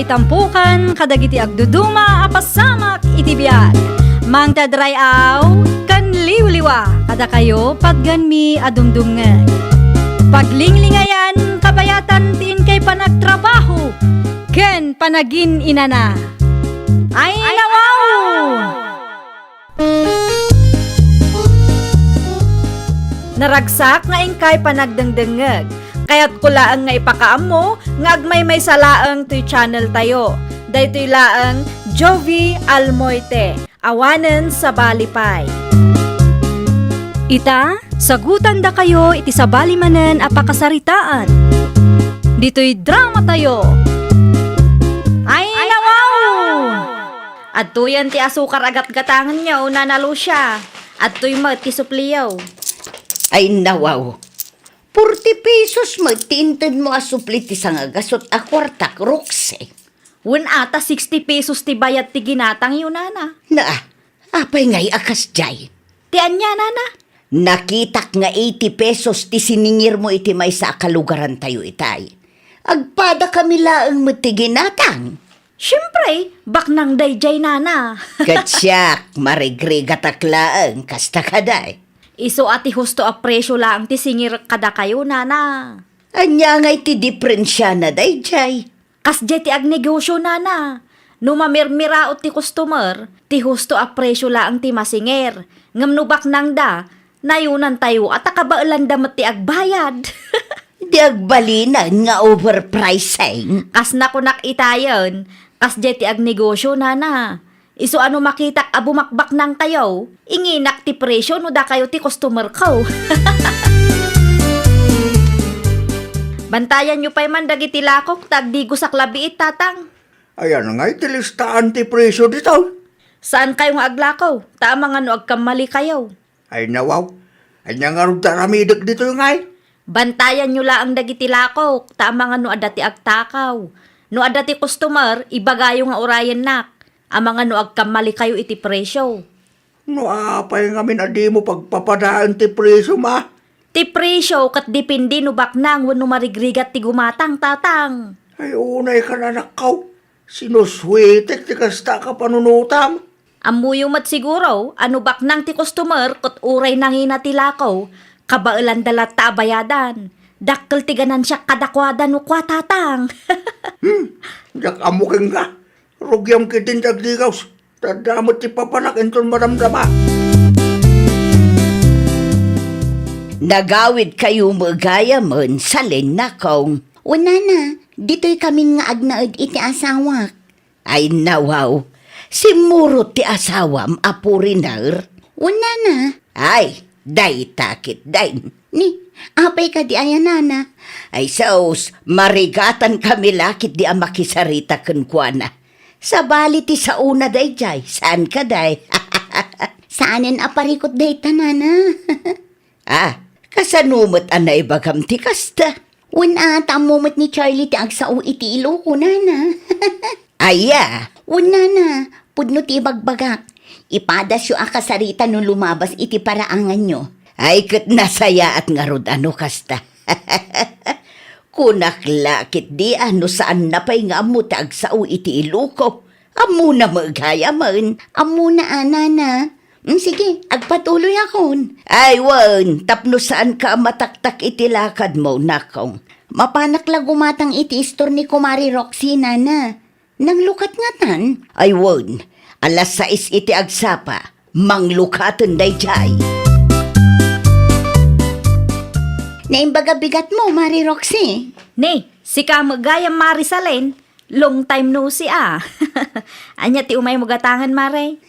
ngay tampukan, kadagiti agduduma, apasamak itibiyag. Mang tadrayaw, kan liwliwa, kada kayo pagganmi adumdumngeg. Paglinglingayan, kabayatan tiin kay panagtrabaho, ken panagin inana. Ay nawaw! Naragsak nga ingkay panagdengdengeg. Kaya't kulaang nga ipakaam mo, nga agmay salaang to'y channel tayo. Daytoy laang Jovi Almoite, awanen sa balipay. Ita, sagutan da kayo iti sa balimanen apakasaritaan. Dito'y drama tayo. Ay nawaw! At tuyan ti asukar agat-gatangan niya o nanalo siya. At to'y mat kisupliyaw. Ay nawaw. 40 pesos magtintin mo asuplit ti sangagasot a kwartak rokse. Wen ata 60 pesos ti bayat ti ginatang yun, nana. Na, apay ngay akas jay. Ti anya, nana? Nakitak nga 80 pesos ti siningir mo iti may sa kalugaran tayo itay. Agpada kami laang mo ti ginatang. Siyempre, baknang dayjay, nana. Katsyak, marigrigatak laang kasta kaday. Iso ati husto a presyo lang ti singir kada kayo, nana. Anya ngay ti diferensya na day jay. Kas ti agnegosyo, nana. Numamirmiraot ti customer, ti husto a presyo lang ti masingir. Ngamnubak nang da, nayunan tayo at akabailan damat ti agbayad. Di agbalinan nga overpricing. Kas nakunak itayon, kas ti agnegosyo, nana. Iso ano makitak abumakbak nang tayo, inginak ti presyo no da kayo ti customer ko. Bantayan nyo pa'y man dagiti lakok, tagdigo sa klabiit, tatang. Ayan nga, itilistaan ti presyo dito. Saan kayo nga aglakaw? Taamang ano agkamali kayo. Ay nawaw, anya nga rin taramidag dito yung ngay. Bantayan nyo lang ang dagiti lakok, taamang ano adati agtakaw. No adati customer, ibagayo nga orayan nak. Amang ano agkamali kayo iti presyo. No, apay nga minadi mo pagpapadaan ti presyo ma. Ti presyo kat dipindi no baknang wano marigrigat ti gumatang, tatang. Ay unay ka na nakaw. Sinuswetek ti kasta ka panunutam. Amuyo mat siguro, ano baknang ti customer kat uray nangina ti lakaw, kabailan dalat ta abayadan. Dakkel ti ganan siya kadakwadan no kwa, tatang. Jak amuking ka. Rugyam kitin dagdigaws. Tadamot ti papanak enton maramdama. Nagawid kayo magaya mon sa linakong. Una na, dito'y kami nga agnaid iti asawak. Ay nawaw, simurot ti asawam apurinar. Una na. Ay, day takit day. Ni, apay ka di ayanana. Ay saos, marigatan kami lakit di amakisarita kenkwana. Sa bali ti sa una day jay, saan ka day? Saanin aparikot day tanana? Kasanumot anay bagam ti kasta. Una tamumot ni Charlie ti agsao iti ilo ko nana. Aya, una na, pudno ti bagbagak. Ipadas yu akasarita nung lumabas iti paraangan nyo. Ay kat nasaya at ngarod ano kasta. Kunaklakit di ano saan napay nga mo tag sao iti iluko. Amo na magaya man. Amo na anana. Sige, agpatuloy akon. Ay wan, tapno saan ka mataktak iti lakad mo nakong. Mapanak lang gumatang iti istor ni Kumari Roxy nana. Nang lukat nga tan. Ay wan, alas 6 iti agsapa. Manglukatan day jay. Naimbaga bigat mo, Mari Roxy. Ne, si ka magayang Marisalen, long time no si Anya ti umay magatangan, Mare.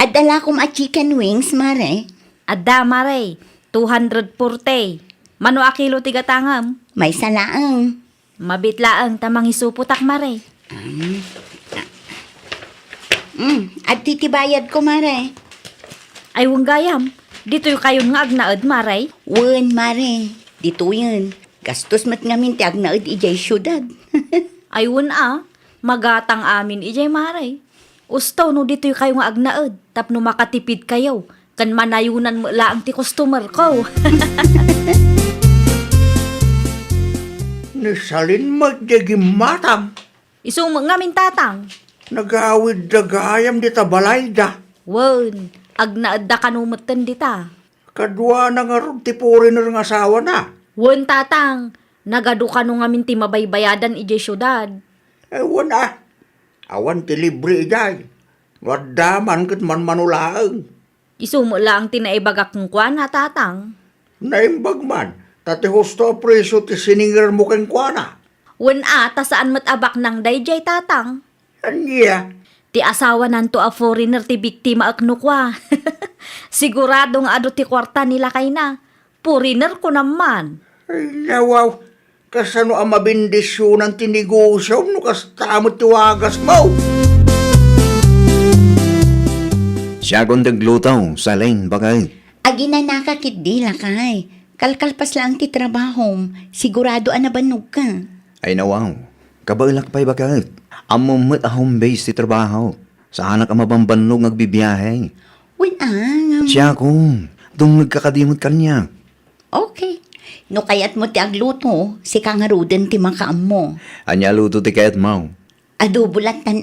Adala kong a chicken wings, Mare. Adda, Mare, 240. Mano a kilo ti gatangam? May salaang. Mabitlaang tamang isuputak, Mare. At titibayad ko, Mare. Ay gayam, dito yung kayo nga agnaad, Mare. Wen, Mare. Dito yun. Gastos mat ngamin ti agnaad ijay syudad. Ay magatang amin ijay, Mare. Ustaw no dito yung kayo nga agnaad, tapno makatipid kayo. Kan manayunan mo laang ti customer ko. Ni salin magdagim matam. Isumang ngamin tatang. Nagawid da gayam di ta balay da. Wen, agnaadda kanumatan dita. Kadwa na nga ron ti foreigner nga asawa na. Wen tatang, nagadu kanu ngamin ti mabaybayadan ije syudad. Ewan awan ti libre ijay. Wadaman kat man manulaang. Isumo lang tinaibagak ng kwana tatang. Naimbag man, tati husto preso ti siningar mo kang kwana. Wen ta saan matabak ng dayjay tatang. Anya, Ti asawa nanto a foreigner ti biktima akno kwa. Siguradong ado ti kwarta nila kay na. Foreigner ko naman. ay nawaw, kasano ang mabindisyon ng tinegosyo no kastamot ti wagas mo. Siya kong daglutaw, salin bagay. Agi na nakakidila kay. Kalkalpas lang ti trabaho. Sigurado anabanog ka. Ay nawaw, kabalak pa'y bagay. Amumot a home base ti trabaho. Sa anak ang mabambanlog nagbibiyahe. Siya kong, dung nagkakadimot kanya. Okay. No kayat mo ti agluto, si kangaruden ti makaam mo. Anya luto ti kayat mau. Adubulatan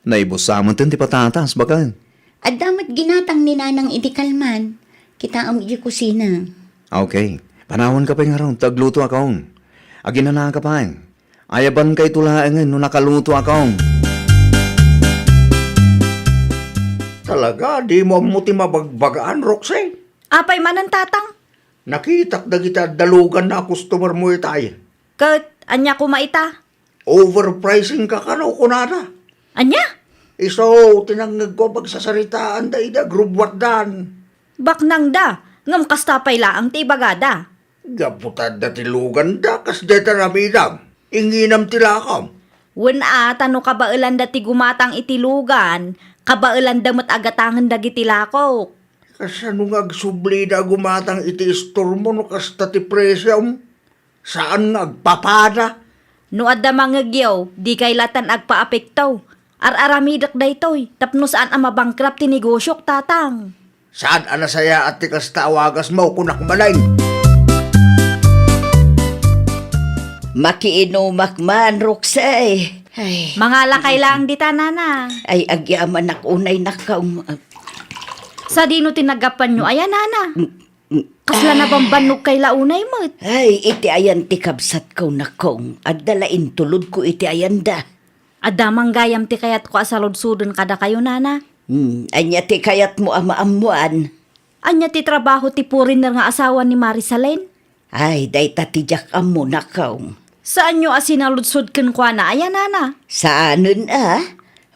Naibusamon ti patatas bagay. At damat ginatang ni nanang idikalman. Kita ang iji kusina. Okay, panahon ka pa nga ron, tagluto akong. Agin na ka pa. Ayaban kay tulaangan no nakaluto akong. Talaga, di mo ti mabagbagaan, Roxy. Apay manan tatang. Nakitak na kita dalugan na customer mo itay. Kat, anya ko maita. Overpricing ka kano kunada. Anya? Iso, tinanggag ko pagsasaritaan da ida grubwat Baknang da, ngam kastapay laang ti bagada. Gaputad da tilugan da, kas deta ramidam. Inginam tilakam. Wen tano kabailan da ti gumatang itilugan, kabailan da mat agatangan da gitilako. Kasano nga agsubli da gumatang iti istor mo no kasta ti presyam? Saan nagpapada? No adda mangagyaw, di kay latan agpaapektaw. Ar-aramidak da itoy, tapno saan ang mabangkrap ti negosyok tatang. Saan anasaya at ti kasta awagas mo kunak malain? Makiinumak man, Roxy. Ay, Mga lakay lang dita nana. ay agyaman unay nakaw. Sa dino tinagapan nyo, ayan nana. Kasla na bambanog kay launay mo. Ay, iti ayan ti kabsat ko na kong. At dalain tulod ko iti ayan da. Adamang gayam ti kayat ko asaludsudon kada kayo nana. Anya ti kayat mo amaamuan. Anya ti trabaho ti foreigner nga asawa ni Marisalén. Ay, day tatijak amo nakaw. Saan nyo asinaludsud ken kwa na, ayan nana. Saanon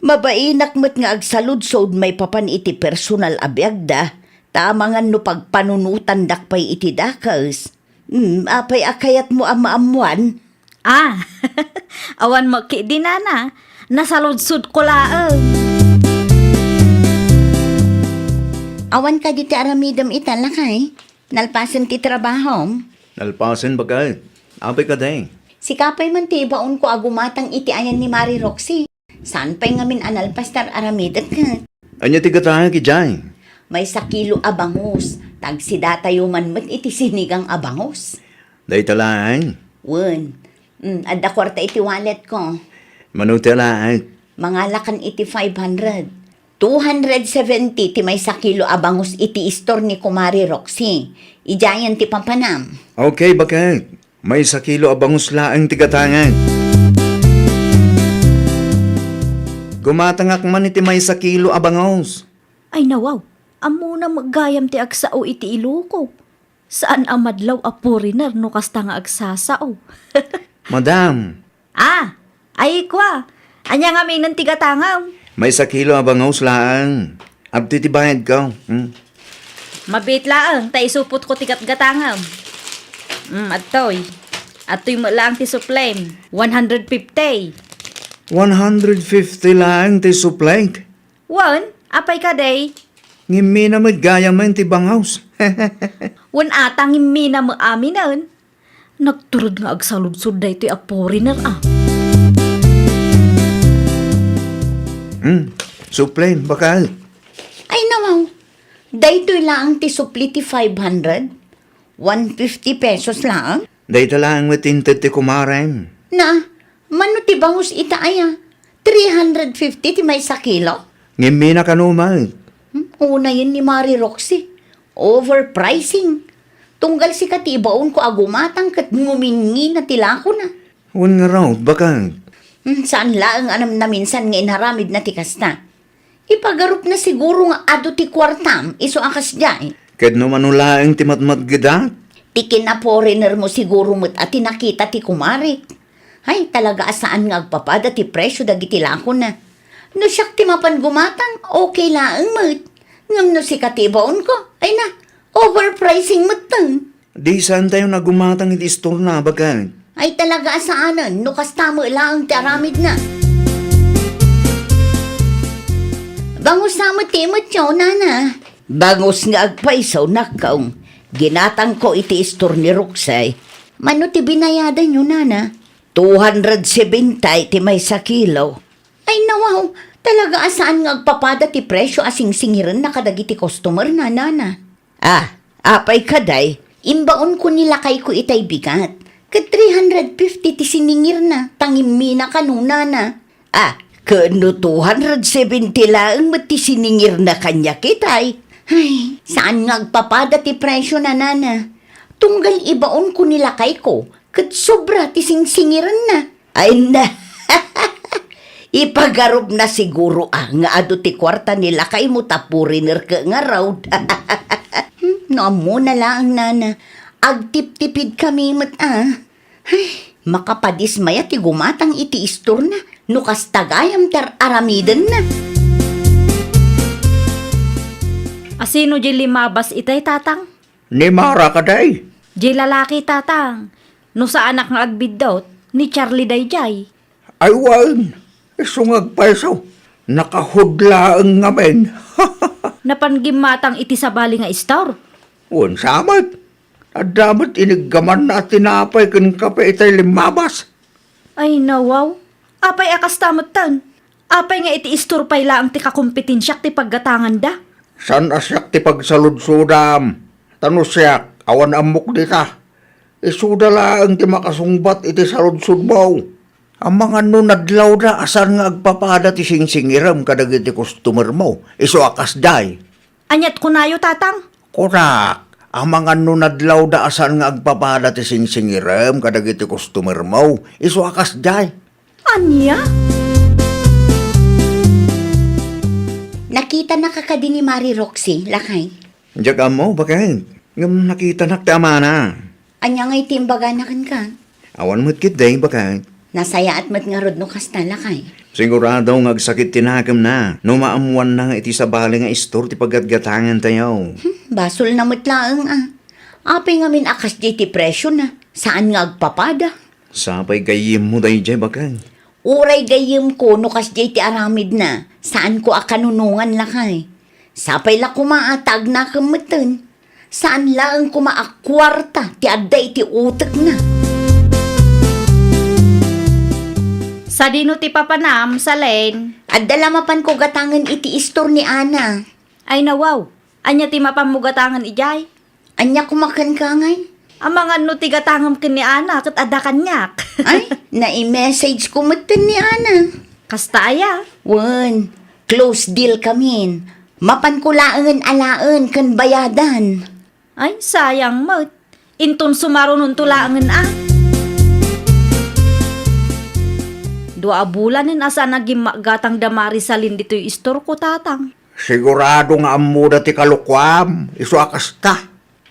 Mabainak met nga agsaludsod may papan iti personal abiyagda. Tamangan no pagpanunutan dakpay iti dakas. Apay akayat mo amaamuan. Awan mo ki di nana. Nasaludsud ko laang. Awan ka diti aramidam italakay. Nalpasan ti trabaho. Nalpasin bagay. Apay ka day. Si kapay man ti baon ko agumatang iti ayan ni Mari Roxy. Saan pa'y ngamin analpastar aramidat ka? Anya ti kataya ki jay. May sakilo abangos. Tagsidatayo man met iti sinigang abangos. Day talaang. Wen. Adda kwarta iti wallet ko. Manutalaang. Mga lakan iti 500. 270 ti may sakilo abangos iti istor ni Kumari Roxy. Ijayan ti pampanam. Okay, bakit? May sakilo abangus laang tigatangan. Gumatangak man iti may sakilo abangus. Ay nawaw, amo na maggayam ti agsao iti iluko. Saan amadlaw a foreigner no kasta nga agsasao? Madam, Ay kwa. Anya nga may nantigatangam. may sakilo abangus laang. Abti ti bayad ka. Mabit laang, taisupot ko tigat gatangam. Atoy. Atoy mo lang ti suplem. 150. 150 laang ti suplank. Apay ka day. Ngimi na magayam man ti bangaus. Atang immi na mo aminan. Nagturod nga agsaludsud day ti a foreigner Suplen, bakal. Ay nawaw. Daytoy lang ti supli ti 500. 150 pesos lang. Day talaang matinted ti kumarem. Na, Mano ti bangus ita aya? 350 ti may sa kilo? Ngimi na kanumay. Una yun ni Mari Roxy. Overpricing. Tunggal si katibaon ko agumatang kat ngumingi na tilako na. Wan nga raw, bakang. Saan laang anam na minsan nga inharamid na tikas na. Ipagarup na siguro nga ado ti kwartam, iso akas dyan. Kad no manulaang ti matmat gida. Tikin na foreigner mo siguro mo't at tinakita ti kumari. Ay, talaga asaan nga agpapada ti presyo dagiti lako na. No siyak ti mapan gumatang, okay laang mo't. Ngam no si katibaon ko, ay na, overpricing mo't tang. Di saan tayo nagumatang iti store na, bakang. Ay talaga asaanan, no kastamo laang ti aramid na. Bangus na mo timot yo, nana. Bangus nga agpaisaw na kaong. Ginatang ko iti istor ni Roxay. Mano ti binayadan nyo, nana? 270 ti may sa kilo. Ay nawaw, talaga asaan nga agpapada ti presyo asing singiran na kadagiti customer na, nana. Apay kaday, imbaon ko nilakay ko itay bigat. Kat 350 ti siningir na, tangimi na kanuna na. Kano 270 lang mat ti siningir na kanya kitay. Ay, saan nga agpapada ti presyo na, nana? Tunggal ibaon ko nilakay ko, kat sobra ti singsingiran na. Ay na, ipagarob na siguro nga ado ti kwarta nilakay mo tapuriner ka nga raw. No mo na lang, nana. Agtip-tipid kami mat Ay, makapadismaya ti gumatang iti istor na. No kastagayam tar aramidan na. Asino di limabas itay, tatang? Ni Mara kaday. Di lalaki, tatang. No sa anak nga agbiddaw, ni Charlie Dayjay. Ay wan, isungag paisaw. Nakahudla ang ngamen. Napanggimatang iti sabali nga istor. Wan samat. At damat iniggaman na tinapay kan kape itay limabas. Ay nawaw, apay akas tamutan. Apay nga iti istor pay laang ti kakumpetensyak ti paggatangan da. San asyak ti pagsaludsudam. Tano siyak, awan amok di ka. Isuda lang ti makasungbat iti saludsud mo. Ang mga nunadlaw da asan nga agpapada ti singsingiram kadag iti customer mo. Iso akas day. Anyat kunayo, tatang? Korak. Ang mga nunadlaw da asan nga agpapada ti singsingiram kadag iti customer mo. Iso akas day. Anya? Nakita na kakadi ni Mari Roxy, lakay. Diyan mo, bakang. Ngam nakita nakta na. Anya ngay timbaga na kan. Awan mo't kit day, bakang. Nasaya at mat nga rod no kasta, lakay. Sigurado nga agsakit tinakam na. No maamuan na nga iti sabali nga istor ti paggatgatangan tayo. Basol na mutlaang Apay nga min akas di ti presyo na. Saan nga agpapada? Sapay kayim mo day, bakang. Uray gayim ko no kas di ti aramid na. Saan ko akanunungan lakay? Sapay la kumaatag na kamatan. Saan lang kumaakwarta ti aday ti utak na. Sa dino ti papanam, sa len. At dalamapan ko gatangan iti istor ni Ana. Ay nawaw, anya ti mapamugatangan ijay. Anya kumakan ka ngay? Ang mga no ti gatangam ken ni Ana ket adakan nyak. Ay, na-i-message ko matan ni Ana. Kasta aya. Wan, close deal kamin. Mapan ko laangan alaan kan bayadan. Ay, sayang mo. Inton sumarunong tulaangan Dua bulanin asa naging gatang damari salin dito yung istor ko, tatang. Sigurado nga amuda ti kalukwam. Iso akas ta.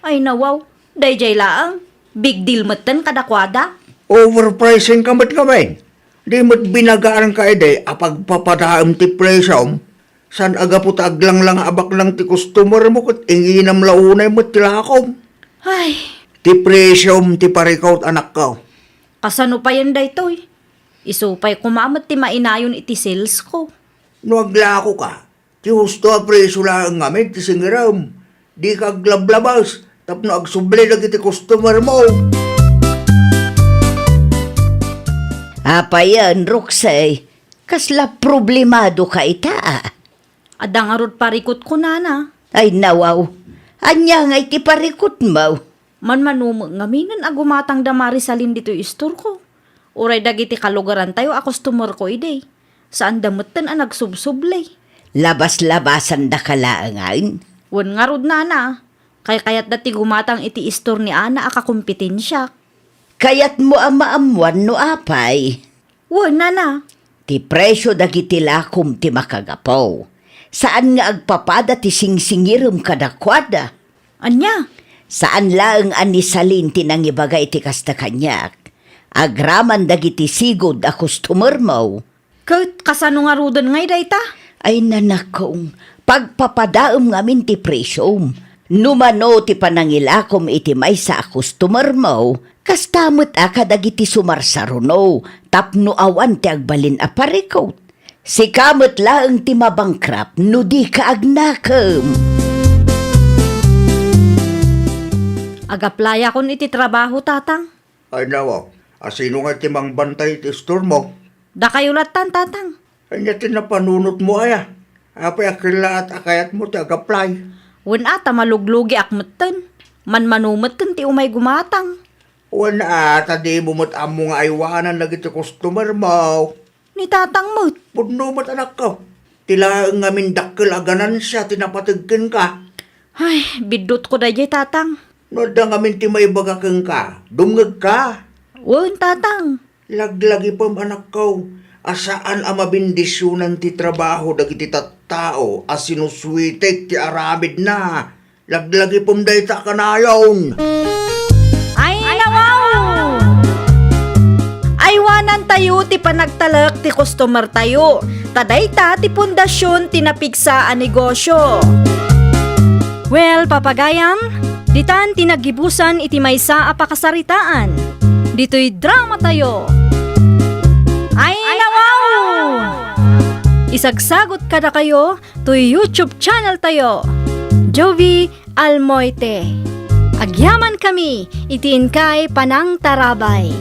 Ay nawaw, dayjay laang. Big deal matan kadakwada. Overpricing kamat kamen. Di mo't binagaan ka ide apag papadaam ti presyom. San aga po taglang lang abak lang ti customer mo kat inginam launay mo't tilakom. Ay, Ti presyom ti parikaw anak ka. kasano pa yan daytoy? Isupay kumamat ti mainayon iti sales ko. No aglako ka. Ti husto a presyo lang ngamin ti singiram. Di ka aglablabas. Tapno agsubli lagi ti customer mo. Apayan, Roxay. Kasla problemado ka ita. Adang arod parikot ko, nana. Ay nawaw. Anya nga iti parikot mo. Man manumag ngaminan agumatang damari salin dito yung istor ko. Uray dagiti kalugaran tayo a customer ko ide. Saan damutan ang nagsubsublay. Labas-labasan da kalaangan. Wan nga rod na. Kayat dati gumatang iti istor ni Ana akakumpetensya. Kayat mo ang maamuan no apay. Wan na. Ti presyo dagiti lakom ti makagapaw. Saan nga agpapada ti singsingirum kadakwada? Anya? Saan lang anisalin ti nangibagay ti kasta kanyak? Agraman dagiti sigod a customer mo. Kahit kasano nga rodan ngay dayta? Ay nanakong, pagpapadaom ngamin ti presyom. Numano ti panangilakom iti may sa customer mo, kastamot aka dagiti sumarsaruno, tapno awan ti agbalin a parikot. Si kamot laeng ti mabangkrap, no di ka agnakam. Agaplaya kon iti trabaho tatang. Ay nawa, asino nga timang bantay ti store mo? Da kayo latan tatang. Ay nga tinapanunot mo aya. Apay akila at akayat mo tiag-apply. Wan ata maluglugi akmutten. Manmanumetten ti umay gumatang. Wala ata di mo amo nga aywanan lagi ti customer mo. Ni tatang mo't. Puno mo't anak ko. Tila nga mindakkel aganan siya, tinapatigkin ka. Ay, bidot ko da jay tatang. Noda nga ti may bagakeng ka, dumngag ka. Wan tatang. Laglagi pam anak ko. Asaan ang mabindisyonan ti trabaho dagiti tattao as sinuswitek ti aramid na. Laglagi pam dayta kanayon. Ay, nawaw! Aywanan tayo ti panagtalak ti customer tayo. Tadayta ti pundasyon ti napigsa a negosyo. Well, papagayam, ditan tinagibusan iti maysa a pakasaritaan. Dito'y drama tayo. Ay, nawaw! Isagsagot kada kayo to YouTube channel tayo. Jovi Almoite. Agyaman kami, itiin kay Panang Tarabay.